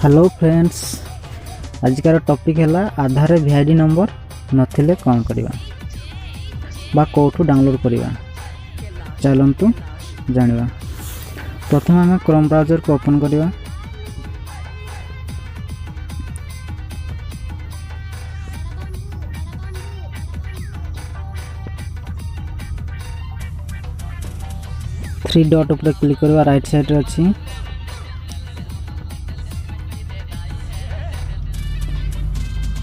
Hello friends, आजिकार topic है आधार VID number नथिले कौन करवा बा कोठू डाउनलोड करवा। चलतु जानिबा। प्रथम आम क्रोम ब्राउजर को ओपन करवा। थ्री डॉट उपर क्लिक करवा। राइट साइड रे अछि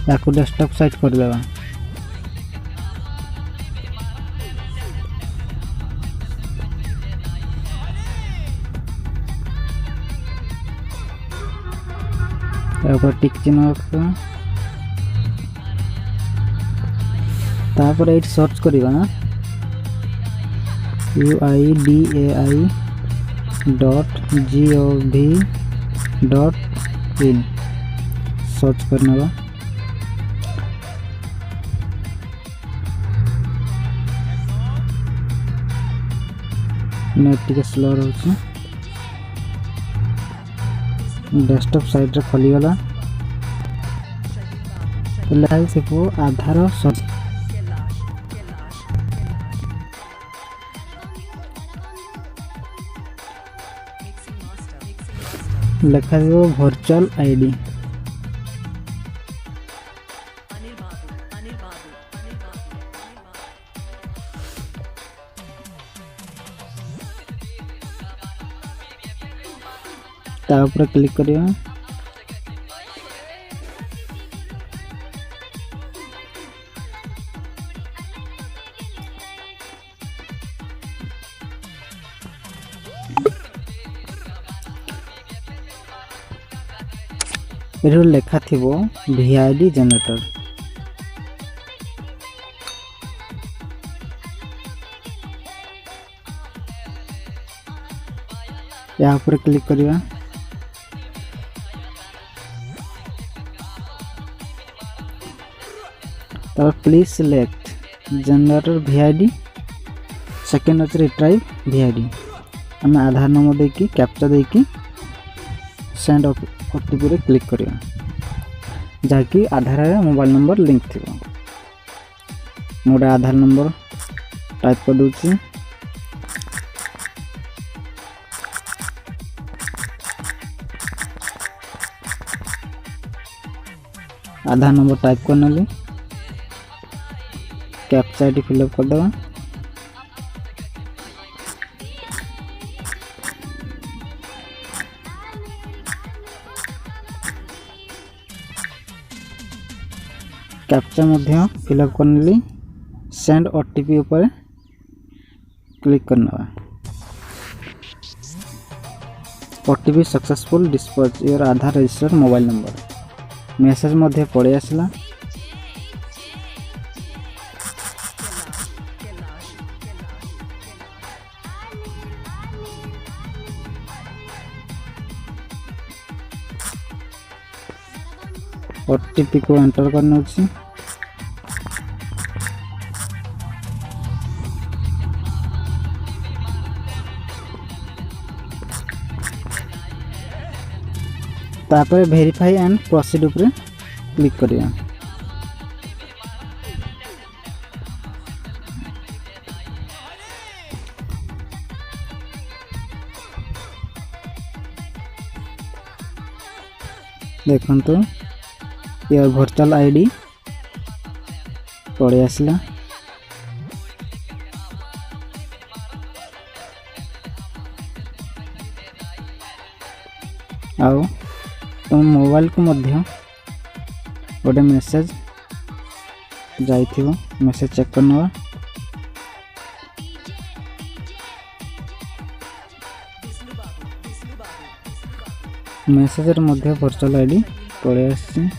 याकू डेस्कटॉप साइट कर देवा। ऊपर टिक चिन्ह रखा। तापर एट सर्च करवा uidai.gov.in सर्च करना। नेट टिके स्लो रही। डेस्कटॉप साइट रे खोलीगला। से को आधार लिखा वर्चुअल आईडी। तापर क्लिक करिया। एरो लेखा थिबो वीआईडी जनरेटर। यहाँ पर क्लिक करिया। तब please select generator VID. Second अच्छे रिट्राइव वीआईडी। आम आधार नंबर देकी कैप्चा देकी सेंड ओटीपी रे क्लिक करिया। जाकि आधार मोबाइल नंबर लिंक थी। मोटे आधार नंबर टाइप कर दूची। आधार नंबर टाइप करने ली। कैप्चा आईडी फिलअप कर देवा। कैप्चा मध्य फिलअप करने ली। सेंड ओटीपी ऊपर क्लिक करना। OTP successful dispatch your Aadhaar registered mobile number message मध्य पड़े आसला। ओटीपी को एंटर करना होची। तापर वेरीफाई एंड प्रोसीड ऊपर क्लिक करिया। देखंतु यार वर्चुअल आईडी पड़े आसला। आउ तुम मोबाइल को मध्य गोटे मेसेज जाइथिबो। मेसेज चेक करना। मेसेज मध्य वर्चुअल आईडी पड़े आसी।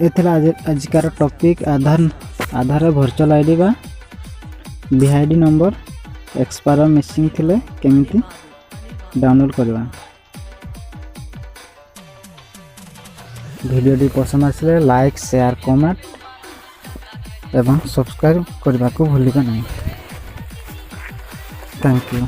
एथला आजिकार टॉपिक आधार वर्चुअल आईडी बा वीआईडी नंबर एक्सपायर मिसिंग थिले केमिति डाउनलोड करवा। वीडियो पसंद आसले लाइक शेयर कमेंट एवं सब्सक्राइब करने को भूलिबा नहीं। Thank you.